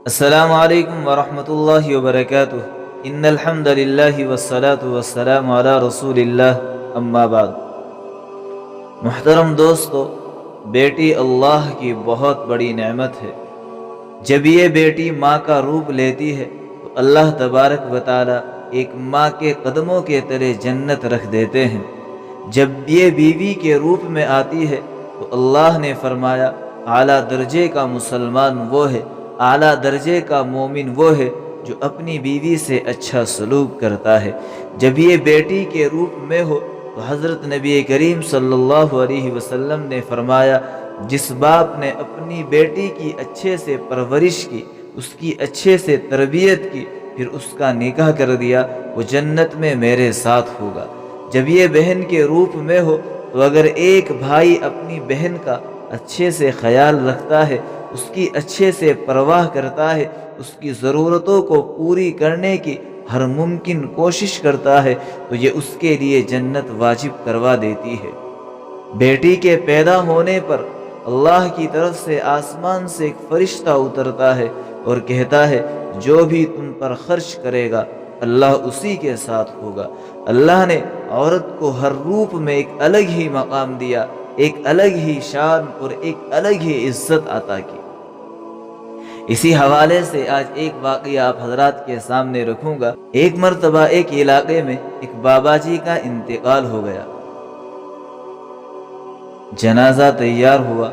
السلام علیکم ورحمۃ اللہ وبرکاتہ۔ ان الحمد للہ والصلاة والسلام علی رسول اللہ، اما بعد۔ محترم دوستو، بیٹی اللہ کی بہت بڑی نعمت ہے۔ جب یہ بیٹی ماں کا روپ لیتی ہے تو اللہ تبارک و تعالی ایک ماں کے قدموں کے تلے جنت رکھ دیتے ہیں۔ جب یہ بیوی کے روپ میں آتی ہے تو اللہ نے فرمایا اعلیٰ درجے کا مسلمان وہ ہے، اعلیٰ درجے کا مومن وہ ہے جو اپنی بیوی سے اچھا سلوک کرتا ہے۔ جب یہ بیٹی کے روپ میں ہو تو حضرت نبی کریم صلی اللہ علیہ وسلم نے فرمایا، جس باپ نے اپنی بیٹی کی اچھے سے پرورش کی، اس کی اچھے سے تربیت کی، پھر اس کا نکاح کر دیا، وہ جنت میں میرے ساتھ ہوگا۔ جب یہ بہن کے روپ میں ہو تو اگر ایک بھائی اپنی بہن کا اچھے سے خیال رکھتا ہے، اس کی اچھے سے پرواہ کرتا ہے، اس کی ضرورتوں کو پوری کرنے کی ہر ممکن کوشش کرتا ہے، تو یہ اس کے لیے جنت واجب کروا دیتی ہے۔ بیٹی کے پیدا ہونے پر اللہ کی طرف سے آسمان سے ایک فرشتہ اترتا ہے اور کہتا ہے، جو بھی تم پر خرچ کرے گا اللہ اسی کے ساتھ ہوگا۔ اللہ نے عورت کو ہر روپ میں ایک الگ ہی مقام دیا، ایک الگ ہی شان اور ایک الگ ہی عزت عطا کی۔ اسی حوالے سے آج ایک واقعہ آپ حضرات کے سامنے رکھوں گا۔ ایک مرتبہ ایک علاقے میں ایک بابا جی کا انتقال ہو گیا۔ جنازہ تیار ہوا۔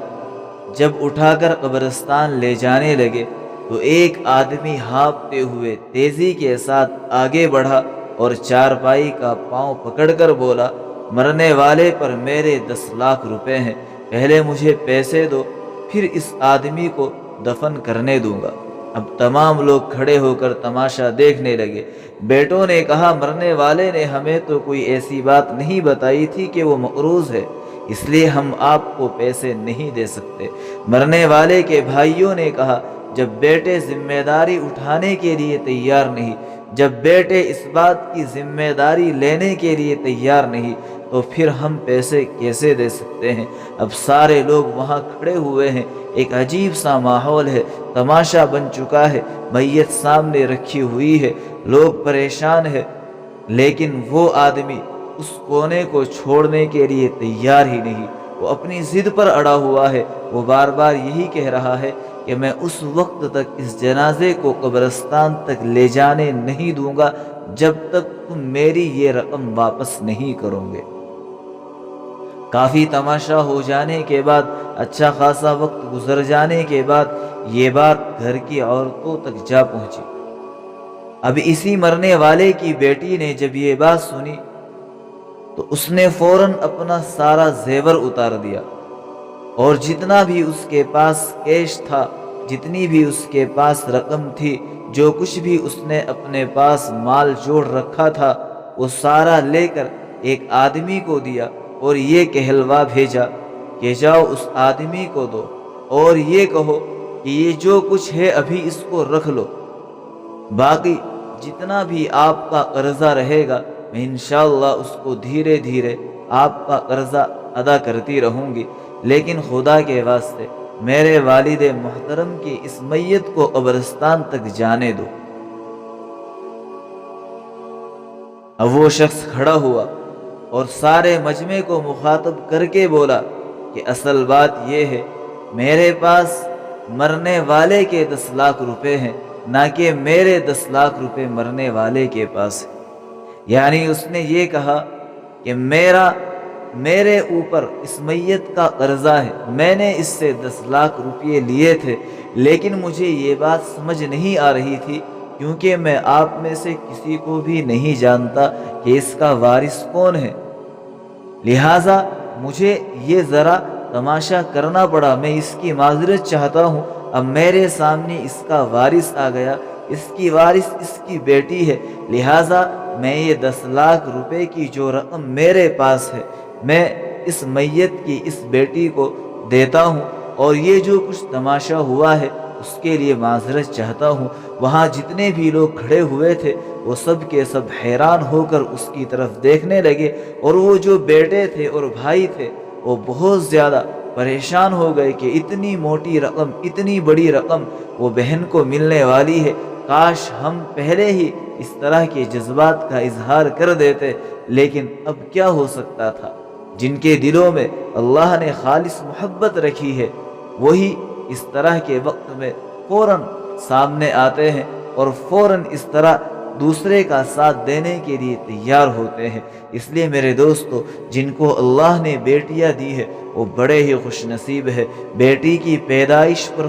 جب اٹھا کر قبرستان لے جانے لگے تو ایک آدمی ہانپتے ہوئے تیزی کے ساتھ آگے بڑھا اور چارپائی کا پاؤں پکڑ کر بولا، مرنے والے پر میرے 10 لاکھ روپے ہیں، پہلے مجھے پیسے دو، پھر اس آدمی کو دفن کرنے دوں گا۔ اب تمام لوگ کھڑے ہو کر تماشا دیکھنے لگے۔ بیٹوں نے کہا، مرنے والے نے ہمیں تو کوئی ایسی بات نہیں بتائی تھی کہ وہ مقروض ہے، اس لیے ہم آپ کو پیسے نہیں دے سکتے۔ مرنے والے کے بھائیوں نے کہا، جب بیٹے ذمہ داری اٹھانے کے لیے تیار نہیں، جب بیٹے اس بات کی ذمہ داری لینے کے لیے تیار نہیں، تو پھر ہم پیسے کیسے دے سکتے ہیں؟ اب سارے لوگ وہاں کھڑے ہوئے ہیں، ایک عجیب سا ماحول ہے، تماشا بن چکا ہے، میت سامنے رکھی ہوئی ہے، لوگ پریشان ہیں، لیکن وہ آدمی اس کونے کو چھوڑنے کے لیے تیار ہی نہیں۔ وہ اپنی ضد پر اڑا ہوا ہے، وہ بار بار یہی کہہ رہا ہے کہ میں اس وقت تک اس جنازے کو قبرستان تک لے جانے نہیں دوں گا جب تک تم میری یہ رقم واپس نہیں کرو گے۔ کافی تماشا ہو جانے کے بعد، اچھا خاصا وقت گزر جانے کے بعد یہ بات گھر کی عورتوں تک جا پہنچی۔ اب اسی مرنے والے کی بیٹی نے جب یہ بات سنی تو اس نے فوراً اپنا سارا زیور اتار دیا اور جتنا بھی اس کے پاس کیش تھا، جتنی بھی اس کے پاس رقم تھی، جو کچھ بھی اس نے اپنے پاس مال جوڑ رکھا تھا، وہ سارا لے کر ایک آدمی کو دیا اور یہ کہلوا بھیجا کہ جاؤ اس آدمی کو دو اور یہ کہو کہ یہ جو کچھ ہے ابھی اس کو رکھ لو، باقی جتنا بھی آپ کا قرضہ رہے گا میں انشاءاللہ اس کو دھیرے دھیرے آپ کا قرضہ ادا کرتی رہوں گی، لیکن خدا کے واسطے میرے والد محترم کی اس میت کو قبرستان تک جانے دو۔ اب وہ شخص کھڑا ہوا اور سارے مجمع کو مخاطب کر کے بولا کہ اصل بات یہ ہے، میرے پاس مرنے والے کے 10 لاکھ روپے ہیں، نہ کہ میرے 10 لاکھ روپے مرنے والے کے پاس ہیں۔ یعنی اس نے یہ کہا کہ میرے اوپر اس میت کا قرضہ ہے، میں نے اس سے 10 لاکھ روپے لیے تھے، لیکن مجھے یہ بات سمجھ نہیں آ رہی تھی کیونکہ میں آپ میں سے کسی کو بھی نہیں جانتا کہ اس کا وارث کون ہے، لہٰذا مجھے یہ ذرا تماشا کرنا پڑا، میں اس کی معذرت چاہتا ہوں۔ اب میرے سامنے اس کا وارث آ گیا، اس کی وارث اس کی بیٹی ہے، لہٰذا میں یہ 10 لاکھ روپے کی جو رقم میرے پاس ہے میں اس میت کی اس بیٹی کو دیتا ہوں، اور یہ جو کچھ تماشا ہوا ہے اس کے لیے معذرت چاہتا ہوں۔ وہاں جتنے بھی لوگ کھڑے ہوئے تھے وہ سب کے سب حیران ہو کر اس کی طرف دیکھنے لگے، اور وہ جو بیٹے تھے اور بھائی تھے وہ بہت زیادہ پریشان ہو گئے کہ اتنی موٹی رقم، اتنی بڑی رقم وہ بہن کو ملنے والی ہے، کاش ہم پہلے ہی اس طرح کے جذبات کا اظہار کر دیتے، لیکن اب کیا ہو سکتا تھا۔ جن کے دلوں میں اللہ نے خالص محبت رکھی ہے وہی اس طرح کے وقت میں فوراً سامنے آتے ہیں اور فوراً اس طرح دوسرے کا ساتھ دینے کے لیے تیار ہوتے ہیں۔ اس لیے میرے دوستو، جن کو اللہ نے بیٹیاں دی ہے وہ بڑے ہی خوش نصیب ہے۔ بیٹی کی پیدائش پر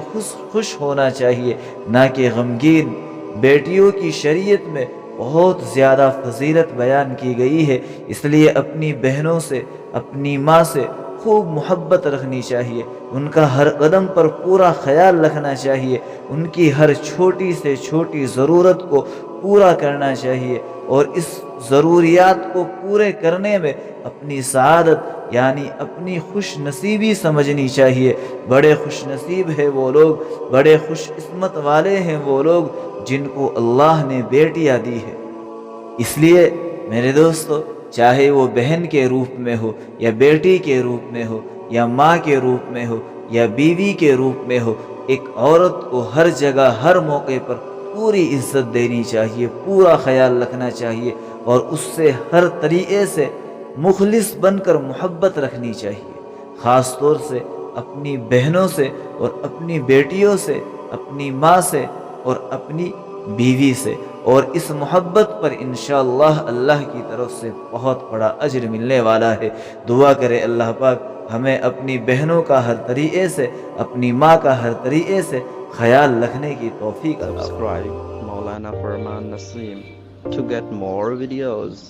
خوش ہونا چاہیے، نہ کہ غمگین۔ بیٹیوں کی شریعت میں بہت زیادہ فضیلت بیان کی گئی ہے، اس لیے اپنی بہنوں سے، اپنی ماں سے خوب محبت رکھنی چاہیے، ان کا ہر قدم پر پورا خیال رکھنا چاہیے، ان کی ہر چھوٹی سے چھوٹی ضرورت کو پورا کرنا چاہیے، اور اس ضروریات کو پورے کرنے میں اپنی سعادت یعنی اپنی خوش نصیبی سمجھنی چاہیے۔ بڑے خوش نصیب ہیں وہ لوگ، بڑے خوش قسمت والے ہیں وہ لوگ جن کو اللہ نے بیٹیاں دی ہے۔ اس لیے میرے دوستو، چاہے وہ بہن کے روپ میں ہو یا بیٹی کے روپ میں ہو یا ماں کے روپ میں ہو یا بیوی کے روپ میں ہو، ایک عورت کو ہر جگہ ہر موقع پر پوری عزت دینی چاہیے، پورا خیال رکھنا چاہیے، اور اس سے ہر طریقے سے مخلص بن کر محبت رکھنی چاہیے، خاص طور سے اپنی بہنوں سے اور اپنی بیٹیوں سے، اپنی ماں سے اور اپنی بیوی سے، اور اس محبت پر انشاءاللہ اللہ کی طرف سے بہت بڑا اجر ملنے والا ہے۔ دعا کرے اللہ پاک ہمیں اپنی بہنوں کا ہر طریقے سے، اپنی ماں کا ہر طریقے سے خیال رکھنے کی توفیق عطا فرمائے۔ Subscribe Maulana Farman Naseem to get more videos.